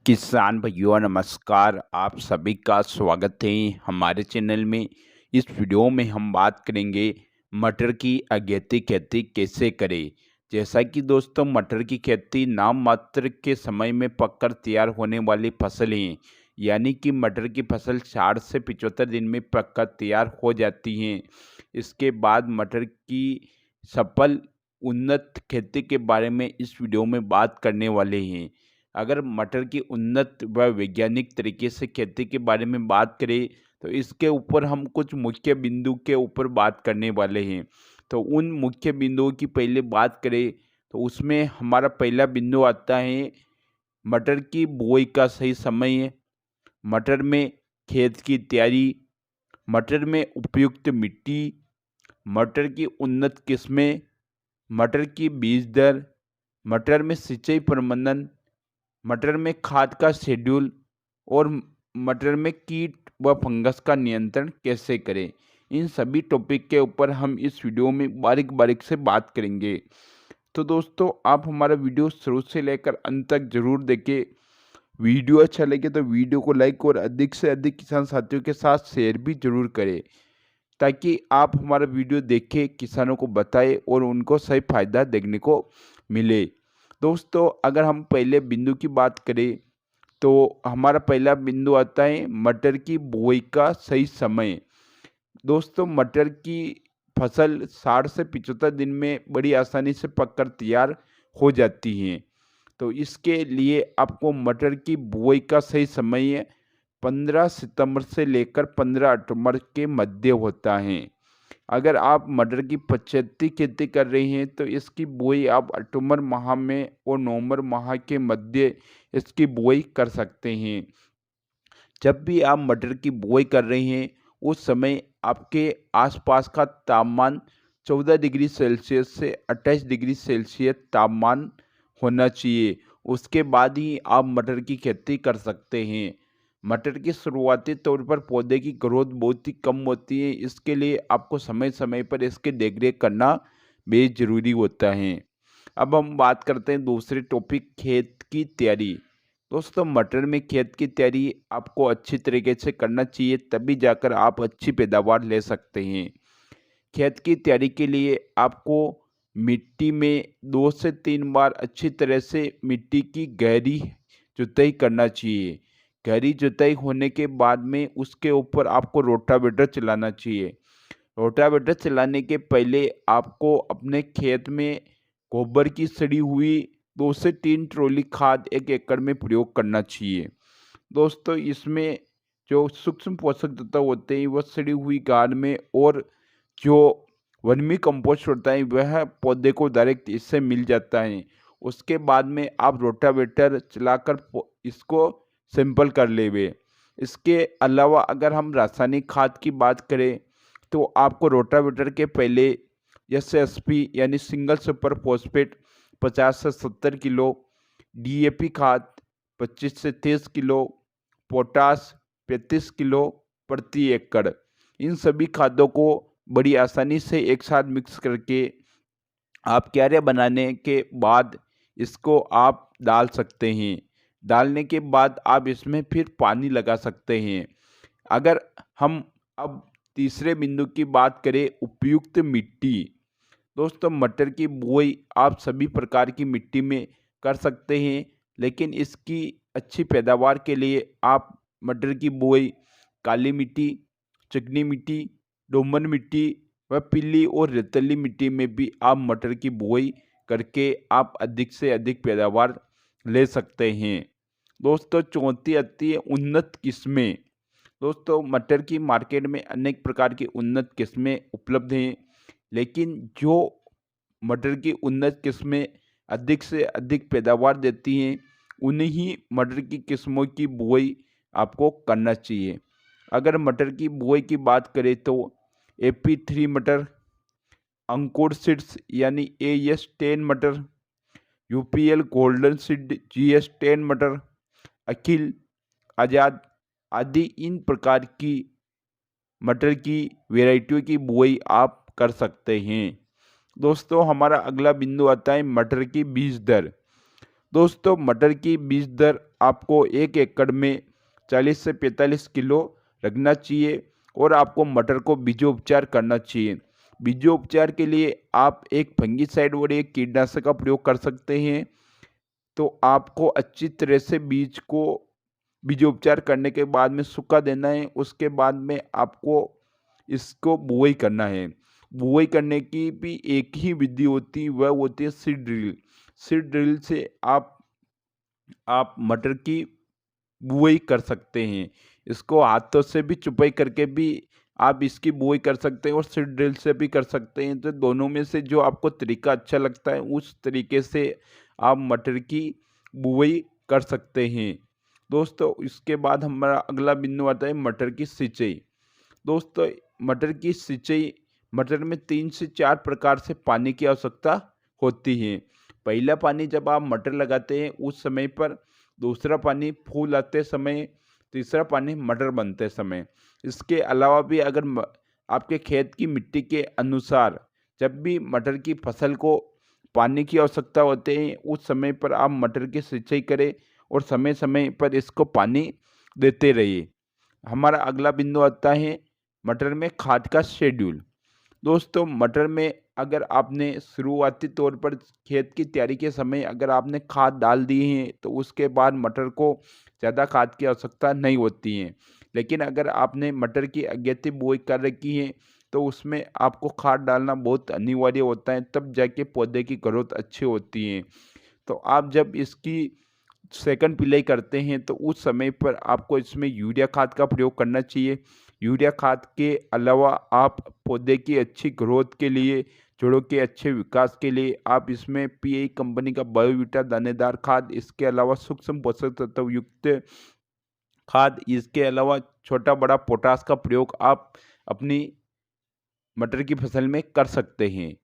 किसान भाइयों नमस्कार। आप सभी का स्वागत है हमारे चैनल में। इस वीडियो में हम बात करेंगे मटर की अगेती खेती कैसे करें। जैसा कि दोस्तों मटर की खेती नाम मात्र के समय में पककर तैयार होने वाली फसल है, यानी कि मटर की फसल 60 से 75 दिन में पककर तैयार हो जाती हैं। इसके बाद मटर की सफल उन्नत खेती के बारे में इस वीडियो में बात करने वाले हैं। अगर मटर की उन्नत व वैज्ञानिक तरीके से खेती के बारे में बात करें तो इसके ऊपर हम कुछ मुख्य बिंदु के ऊपर बात करने वाले हैं। तो उन मुख्य बिंदुओं की पहले बात करें तो उसमें हमारा पहला बिंदु आता है मटर की बुआई का सही समय, मटर में खेत की तैयारी, मटर में उपयुक्त मिट्टी, मटर की उन्नत किस्में, मटर की बीज दर, मटर में सिंचाई प्रबंधन, मटर में खाद का शेड्यूल और मटर में कीट व फंगस का नियंत्रण कैसे करें। इन सभी टॉपिक के ऊपर हम इस वीडियो में बारीक बारीक से बात करेंगे। तो दोस्तों आप हमारा वीडियो शुरू से लेकर अंत तक जरूर देखें। वीडियो अच्छा लगे तो वीडियो को लाइक और अधिक से अधिक किसान साथियों के साथ शेयर भी जरूर करें, ताकि आप हमारा वीडियो देखें, किसानों को बताएं और उनको सही फायदा देखने को मिले। दोस्तों अगर हम पहले बिंदु की बात करें तो हमारा पहला बिंदु आता है मटर की बुआई का सही समय। दोस्तों मटर की फसल 60 से 75 दिन में बड़ी आसानी से पककर तैयार हो जाती हैं। तो इसके लिए आपको मटर की बुआई का सही समय 15 सितंबर से लेकर 15 अक्टूबर के मध्य होता है। अगर आप मटर की पछेती खेती कर रही हैं तो इसकी बुआई आप अक्टूबर माह में और नवंबर माह के मध्य इसकी बुआई कर सकते हैं। जब भी आप मटर की बुआई कर रही हैं उस समय आपके आसपास का तापमान 14 डिग्री सेल्सियस से 28 डिग्री सेल्सियस तापमान होना चाहिए। उसके बाद ही आप मटर की खेती कर सकते हैं। मटर की शुरुआती तौर पर पौधे की ग्रोथ बहुत ही कम होती है, इसके लिए आपको समय समय पर इसकी देखरेख करना बेहद ज़रूरी होता है। अब हम बात करते हैं दूसरे टॉपिक, खेत की तैयारी। दोस्तों मटर में खेत की तैयारी आपको अच्छी तरीके से करना चाहिए, तभी जाकर आप अच्छी पैदावार ले सकते हैं। खेत की तैयारी के लिए आपको मिट्टी में 2 से 3 बार अच्छी तरह से मिट्टी की गहरी जुताई करना चाहिए। गहरी जुताई होने के बाद में उसके ऊपर आपको रोटावेटर चलाना चाहिए। रोटावेटर चलाने के पहले आपको अपने खेत में गोबर की सड़ी हुई 2 से 3 ट्रॉली खाद 1 एकड़ में प्रयोग करना चाहिए। दोस्तों इसमें जो सूक्ष्म पोषक तत्व होते हैं वह सड़ी हुई खाद में, और जो वर्मी कंपोस्ट होता है वह पौधे को डायरेक्ट इससे मिल जाता है। उसके बाद में आप रोटावेटर चलाकर इसको सिंपल कर लेवे। इसके अलावा अगर हम रासायनिक खाद की बात करें तो आपको रोटावेटर के पहले एसएसपी यानी सिंगल सुपर फॉस्फेट 50 से 70 किलो, डीएपी खाद 25 से 30 किलो, पोटास 35 किलो प्रति एकड़, इन सभी खादों को बड़ी आसानी से एक साथ मिक्स करके आप क्यारे बनाने के बाद इसको आप डाल सकते हैं। डालने के बाद आप इसमें फिर पानी लगा सकते हैं। अगर हम अब तीसरे बिंदु की बात करें, उपयुक्त मिट्टी। दोस्तों मटर की बुआई आप सभी प्रकार की मिट्टी में कर सकते हैं, लेकिन इसकी अच्छी पैदावार के लिए आप मटर की बुआई काली मिट्टी, चिकनी मिट्टी, दोमट मिट्टी व पीली और रेतीली मिट्टी में भी आप मटर की बुआई करके आप अधिक से अधिक पैदावार ले सकते हैं। दोस्तों चौथी आती है उन्नत किस्में। दोस्तों मटर की मार्केट में अनेक प्रकार की उन्नत किस्में उपलब्ध हैं, लेकिन जो मटर की उन्नत किस्में अधिक से अधिक पैदावार देती हैं उन्हीं मटर की किस्मों की बुआई आपको करना चाहिए। अगर मटर की बुआई की बात करें तो AP3 मटर, अंकुर सीड्स यानी AS10 मटर, UPL गोल्डन सीड GS10 मटर, अखिल, आज़ाद आदि इन प्रकार की मटर की वैरायटियों की बुआई आप कर सकते हैं। दोस्तों हमारा अगला बिंदु आता है मटर की बीज दर। दोस्तों मटर की बीज दर आपको 1 एकड़ में 40 से 45 किलो रखना चाहिए और आपको मटर को बीजोपचार करना चाहिए। बीजोपचार के लिए आप एक फंगिसाइड और एक कीटनाशक का प्रयोग कर सकते हैं। तो आपको अच्छी तरह से बीज को बीजोपचार करने के बाद में सूखा देना है। उसके बाद में आपको इसको बुआई करना है। बुआई करने की भी एक ही विधि होती है, वह होती है सीड ड्रिल। सीड ड्रिल से आप मटर की बुआई कर सकते हैं। इसको हाथों से भी चुपाई करके भी आप इसकी बुआई कर सकते हैं और सीड ड्रिल से भी कर सकते हैं। तो दोनों में से जो आपको तरीका अच्छा लगता है उस तरीके से आप मटर की बुआई कर सकते हैं। दोस्तों इसके बाद हमारा अगला बिंदु आता है मटर की सिंचाई। दोस्तों मटर की सिंचाई, मटर में 3 से 4 प्रकार से पानी की आवश्यकता होती है। पहला पानी जब आप मटर लगाते हैं उस समय पर, दूसरा पानी फूल आते समय, तीसरा पानी मटर बनते समय। इसके अलावा भी अगर आपके खेत की मिट्टी के अनुसार जब भी मटर की फसल को पानी की आवश्यकता होती है उस समय पर आप मटर की सिंचाई करें और समय समय पर इसको पानी देते रहिए। हमारा अगला बिंदु आता है मटर में खाद का शेड्यूल। दोस्तों मटर में अगर आपने शुरुआती तौर पर खेत की तैयारी के समय अगर आपने खाद डाल दी है तो उसके बाद मटर को ज़्यादा खाद की आवश्यकता नहीं होती है। लेकिन अगर आपने मटर की अगेती बुआई कर रखी है तो उसमें आपको खाद डालना बहुत अनिवार्य होता है, तब जाके पौधे की ग्रोथ अच्छी होती है। तो आप जब इसकी सेकंड पिलाई करते हैं तो उस समय पर आपको इसमें यूरिया खाद का प्रयोग करना चाहिए। यूरिया खाद के अलावा आप पौधे की अच्छी ग्रोथ के लिए, जड़ों के अच्छे विकास के लिए आप इसमें पीआई कंपनी का बायोवीटा दानेदार खाद, इसके अलावा सूक्ष्म पोषक तत्व युक्त खाद, इसके अलावा छोटा बड़ा पोटास का प्रयोग आप अपनी मटर की फसल में कर सकते हैं।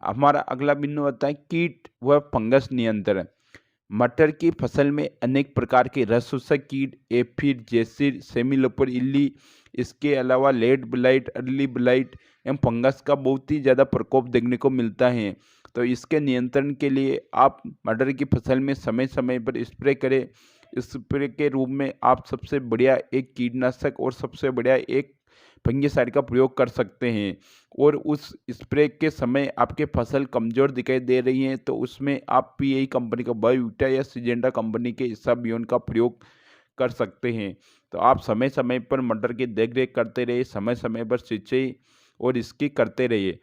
हमारा अगला बिंदु आता है कीट व फंगस नियंत्रण। मटर की फसल में अनेक प्रकार के रस शोषक कीट, एफिड, जेसिड, सेमिलोपर इल्ली, इसके अलावा लेट ब्लाइट, अर्ली ब्लाइट एवं फंगस का बहुत ही ज़्यादा प्रकोप देखने को मिलता है। तो इसके नियंत्रण के लिए आप मटर की फसल में समय समय पर स्प्रे करें। स्प्रे के रूप में आप सबसे बढ़िया एक कीटनाशक और सबसे बढ़िया एक फंगिसाइड का प्रयोग कर सकते हैं। और उस स्प्रे के समय आपके फसल कमज़ोर दिखाई दे रही है तो उसमें आप पीआई कंपनी का बायोवीटा या सिजेंटा कंपनी के इसाबियोन का प्रयोग कर सकते हैं। तो आप समय समय पर मटर की देखरेख करते रहिए, समय समय पर सिंचाई और इसकी करते रहिए।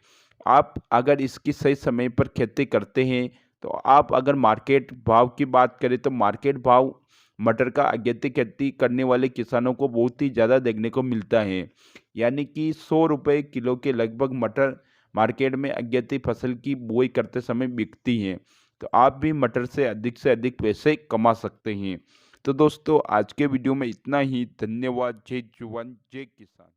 आप अगर इसकी सही समय पर खेती करते हैं तो आप अगर मार्केट भाव की बात करें तो मार्केट भाव मटर का अगेती खेती करने वाले किसानों को बहुत ही ज़्यादा देखने को मिलता है। यानी कि 100 रुपये किलो के लगभग मटर मार्केट में अगेती फसल की बुआई करते समय बिकती हैं। तो आप भी मटर से अधिक पैसे कमा सकते हैं। तो दोस्तों आज के वीडियो में इतना ही। धन्यवाद। जय जवान जय किसान।